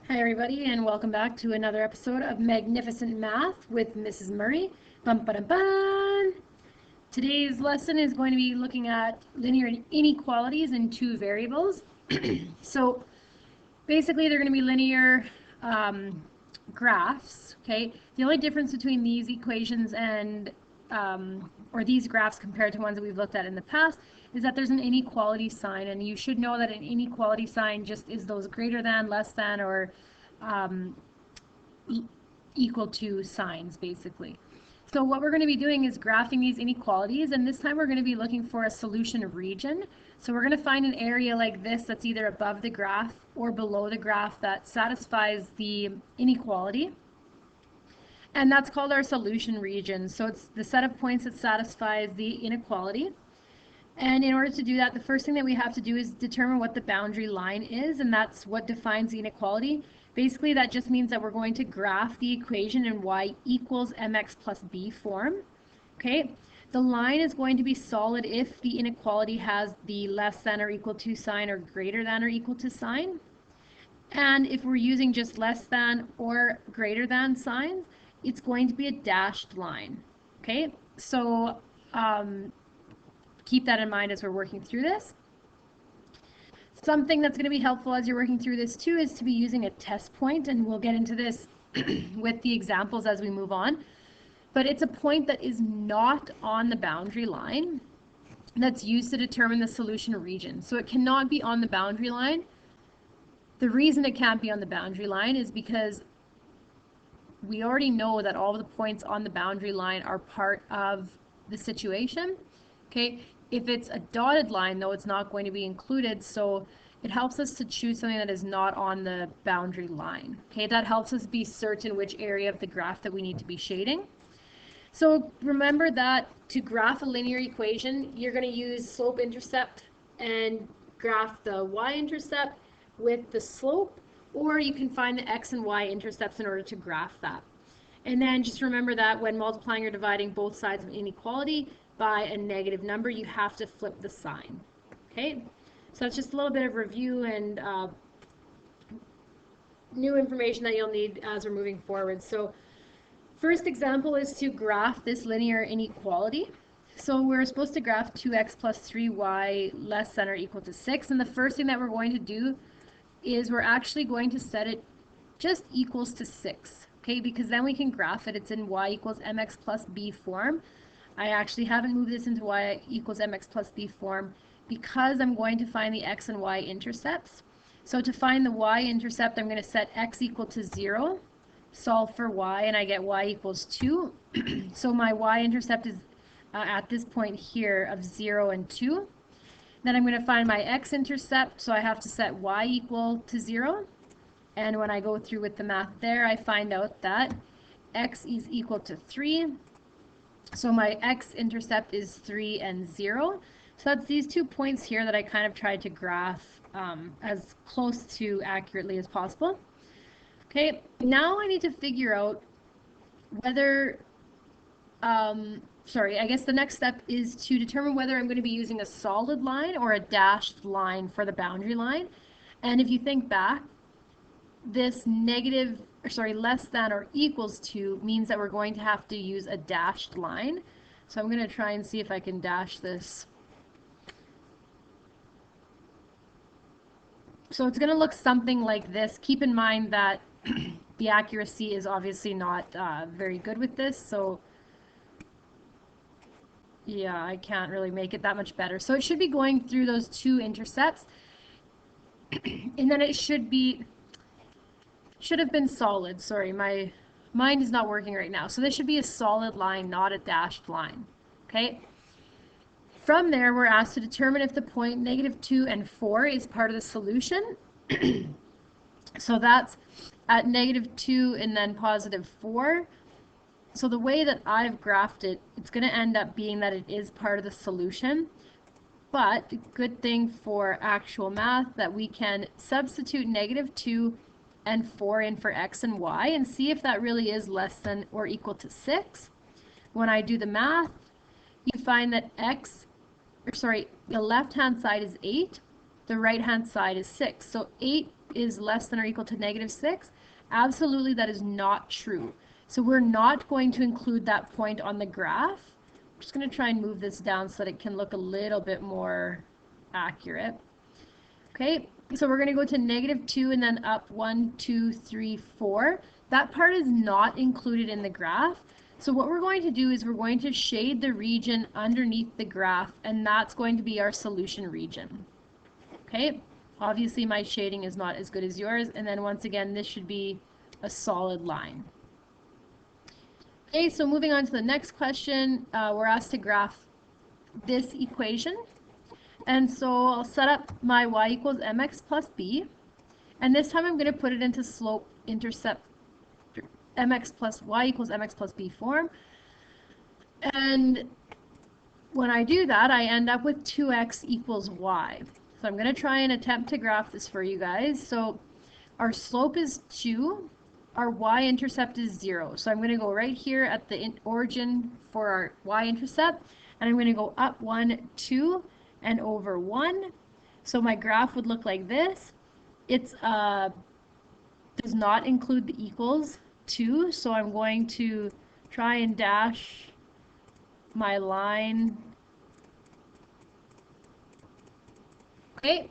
Hi everybody, and welcome back to another episode of Magnificent Math with Mrs. Murray. Bum, ba, dum, bum. Today's lesson is going to be looking at linear inequalities in two variables. So basically they're going to be linear graphs, okay? The only difference between these equations and or these graphs compared to ones that we've looked at in the past is that there's an inequality sign, and you should know that an inequality sign just is those greater than, less than, or equal to signs, basically. So what we're going to be doing is graphing these inequalities, and this time we're going to be looking for a solution region. So we're going to find an area like this that's either above the graph or below the graph that satisfies the inequality. And that's called our solution region. So it's the set of points that satisfies the inequality. And in order to do that, the first thing that we have to do is determine what the boundary line is, and that's what defines the inequality. Basically, that just means that we're going to graph the equation in y equals mx plus b form. Okay, the line is going to be solid if the inequality has the less than or equal to sign or greater than or equal to sign. And if we're using just less than or greater than signs, it's going to be a dashed line. Okay, so keep that in mind as we're working through this. Something that's going to be helpful as you're working through this too is to be using a test point, and we'll get into this with the examples as we move on. But it's a point that is not on the boundary line that's used to determine the solution region. So it cannot be on the boundary line. The reason it can't be on the boundary line is because we already know that all of the points on the boundary line are part of the situation. Okay, if it's a dotted line, though, it's not going to be included, so it helps us to choose something that is not on the boundary line. Okay, that helps us be certain which area of the graph that we need to be shading. So remember that to graph a linear equation, you're going to use slope-intercept and graph the y-intercept with the slope, or you can find the x and y intercepts in order to graph that. And then just remember that when multiplying or dividing both sides of an inequality by a negative number, you have to flip the sign. Okay, so that's just a little bit of review and new information that you'll need as we're moving forward. So first example is to graph this linear inequality. So we're supposed to graph 2x plus 3y less than or equal to 6, and the first thing that we're going to do is we're actually going to set it just equals to 6, okay, because then we can graph it. It's in y equals mx plus b form. I actually haven't moved this into y equals mx plus b form because I'm going to find the x and y intercepts. So to find the y-intercept, I'm going to set x equal to 0, solve for y, and I get y equals 2. So my y-intercept is at this point here of 0 and 2. Then I'm going to find my x-intercept, so I have to set y equal to 0. And when I go through with the math there, I find out that x is equal to 3. So my x-intercept is 3 and 0. So that's these 2 points here that I kind of tried to graph as close to accurately as possible. Okay, now I need to figure out whether, I guess the next step is to determine whether I'm going to be using a solid line or a dashed line for the boundary line. And if you think back, this less than or equals to means that we're going to have to use a dashed line. So I'm going to try and see if I can dash this. So it's going to look something like this. Keep in mind that the accuracy is obviously not very good with this, so yeah, I can't really make it that much better. So it should be going through those 2 intercepts, and then it should have been solid. Sorry, my mind is not working right now. So this should be a solid line, not a dashed line. Okay. From there, we're asked to determine if the point -2 and 4 is part of the solution. So that's at -2 and then +4. So the way that I've graphed it, it's going to end up being that it is part of the solution. But the good thing for actual math that we can substitute -2 and 4 in for x and y and see if that really is less than or equal to 6. When I do the math, you find that the left-hand side is 8, the right-hand side is 6. So 8 is less than or equal to -6? Absolutely, that is not true. So we're not going to include that point on the graph. I'm just going to try and move this down so that it can look a little bit more accurate. Okay, so we're going to go to -2 and then up 1, 2, 3, 4. That part is not included in the graph. So what we're going to do is we're going to shade the region underneath the graph, and that's going to be our solution region. Okay, obviously my shading is not as good as yours, and then once again, this should be a solid line. Okay, so moving on to the next question, we're asked to graph this equation. And so I'll set up my y equals mx plus b, and this time I'm going to put it into slope intercept mx plus y equals mx plus b form. And when I do that, I end up with 2x equals y. So I'm going to try and attempt to graph this for you guys. So our slope is 2, our y-intercept is 0. So I'm going to go right here at the origin for our y-intercept, and I'm going to go up 1, 2, and over 1. So my graph would look like this. It's does not include the equals 2, so I'm going to try and dash my line. Okay,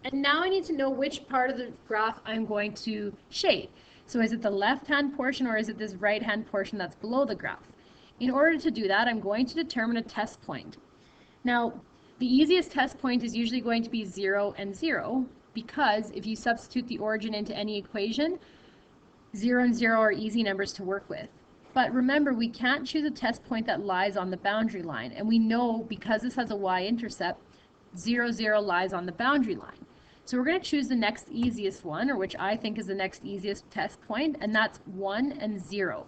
and now I need to know which part of the graph I'm going to shade. So is it the left-hand portion or is it this right-hand portion that's below the graph? In order to do that, I'm going to determine a test point. Now, the easiest test point is usually going to be 0 and 0, because if you substitute the origin into any equation, 0 and 0 are easy numbers to work with. But remember, we can't choose a test point that lies on the boundary line, and we know because this has a y-intercept, 0, 0 lies on the boundary line. So we're going to choose the next easiest one, or which I think is the next easiest test point, and that's 1 and 0.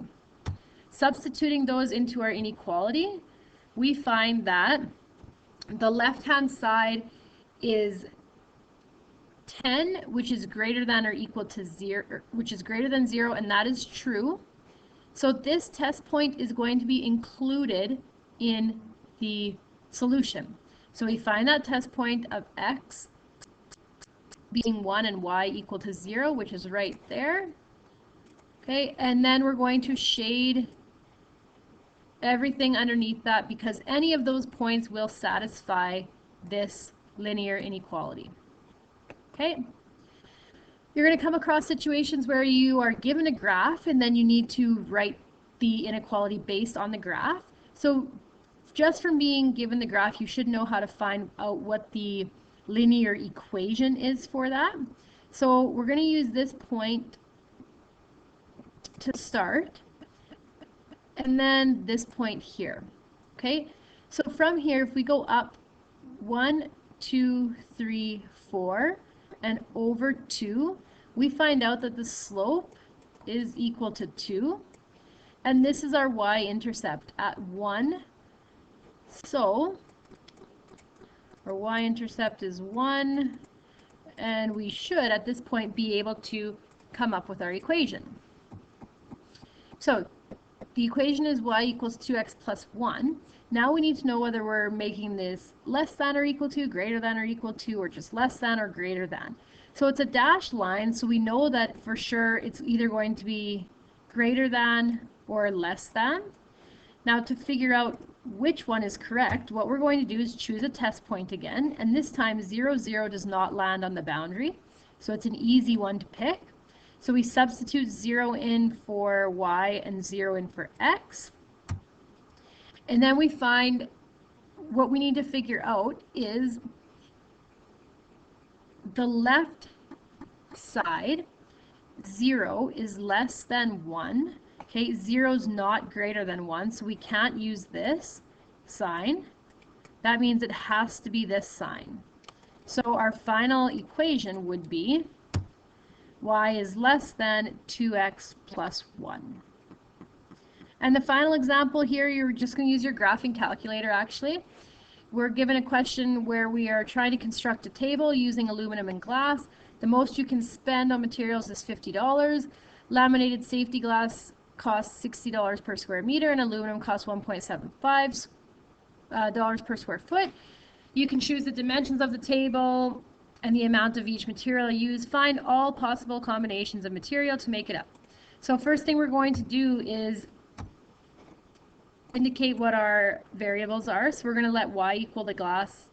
Substituting those into our inequality, we find that the left-hand side is 10, which is greater than or equal to 0, which is greater than 0, and that is true. So this test point is going to be included in the solution. So we find that test point of x being 1 and y equal to 0, which is right there. Okay, and then we're going to shade everything underneath that because any of those points will satisfy this linear inequality. Okay, you're going to come across situations where you are given a graph and then you need to write the inequality based on the graph. So just from being given the graph, you should know how to find out what the linear equation is for that. So we're going to use this point to start, and then this point here. Okay, so from here, if we go up 1, 2, 3, 4, and over 2, we find out that the slope is equal to 2, and this is our y-intercept at 1. So our y-intercept is 1, and we should at this point be able to come up with our equation. So the equation is y equals 2x plus 1. Now we need to know whether we're making this less than or equal to, greater than or equal to, or just less than or greater than. So it's a dashed line, so we know that for sure it's either going to be greater than or less than. Now to figure out which one is correct, what we're going to do is choose a test point again, and this time 0, 0 does not land on the boundary, so it's an easy one to pick. So we substitute 0 in for y and 0 in for x. And then we find what we need to figure out is the left side, 0 is less than 1. Okay, 0 is not greater than 1, so we can't use this sign. That means it has to be this sign. So our final equation would be y is less than 2x plus 1. And the final example here, you're just going to use your graphing calculator actually. We're given a question where we are trying to construct a table using aluminum and glass. The most you can spend on materials is $50. Laminated safety glass costs $60 per square meter, and aluminum costs $1.75 per square foot. You can choose the dimensions of the table, and the amount of each material used. Find all possible combinations of material to make it up. So first thing we're going to do is indicate what our variables are. So we're going to let y equal the glass,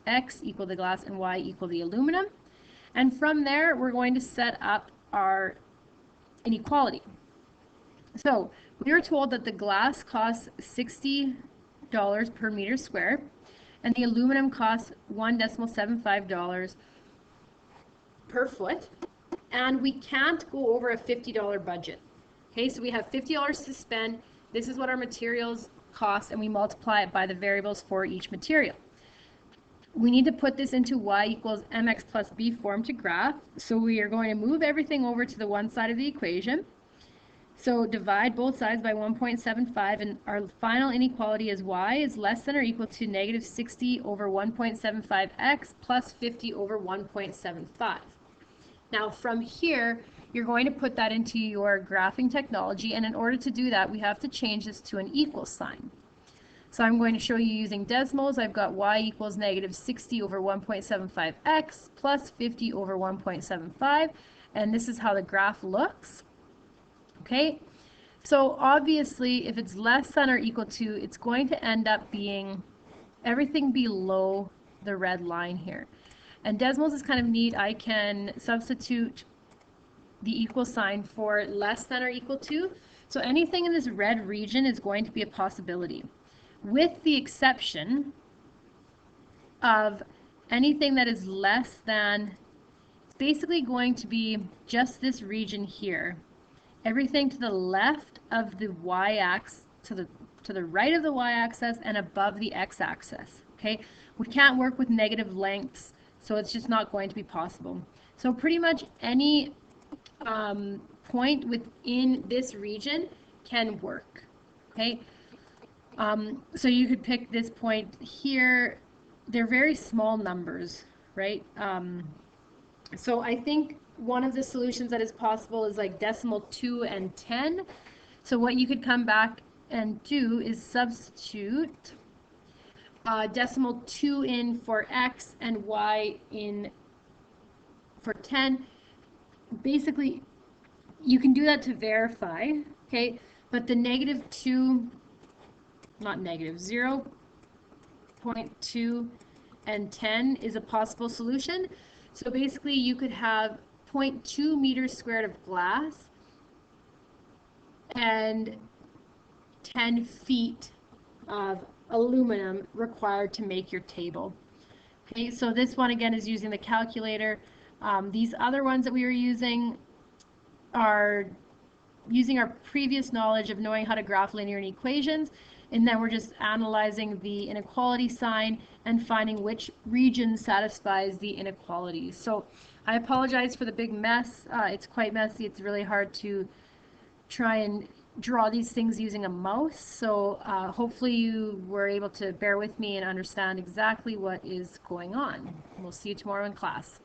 x equal the glass, and y equal the aluminum. And from there, we're going to set up our inequality. So we were told that the glass costs $60 per meter square, and the aluminum costs $1.75 per foot, and we can't go over a $50 budget. Okay, so we have $50 to spend. This is what our materials cost, and we multiply it by the variables for each material. We need to put this into y equals mx plus b form to graph. So we are going to move everything over to the one side of the equation. So divide both sides by 1.75, and our final inequality is y is less than or equal to negative 60 over 1.75x plus 50 over 1.75. Now from here, you're going to put that into your graphing technology, and in order to do that, we have to change this to an equal sign. So I'm going to show you using decimals. I've got y equals negative 60 over 1.75x plus 50 over 1.75, and this is how the graph looks. Okay, so obviously if it's less than or equal to, it's going to end up being everything below the red line here. And decimals is kind of neat. I can substitute the equal sign for less than or equal to. So anything in this red region is going to be a possibility, with the exception of anything that is less than, it's basically going to be just this region here. Everything to the left of the y-axis, to the right of the y-axis and above the x-axis. Okay, we can't work with negative lengths, so it's just not going to be possible. So pretty much any point within this region can work. Okay, so you could pick this point here. They're very small numbers, right? So I think one of the solutions that is possible is like decimal 2 and 10. So what you could come back and do is substitute decimal 2 in for x and y in for 10. Basically, you can do that to verify, okay? But the negative 2, not negative, 0.2 and 10 is a possible solution. So basically, you could have 0.2 meters squared of glass and 10 feet of aluminum required to make your table. Okay, so this one again is using the calculator. These other ones that we were using are using our previous knowledge of knowing how to graph linear equations, and then we're just analyzing the inequality sign and finding which region satisfies the inequalities. So I apologize for the big mess. It's quite messy. It's really hard to try and draw these things using a mouse. So hopefully you were able to bear with me and understand exactly what is going on. We'll see you tomorrow in class.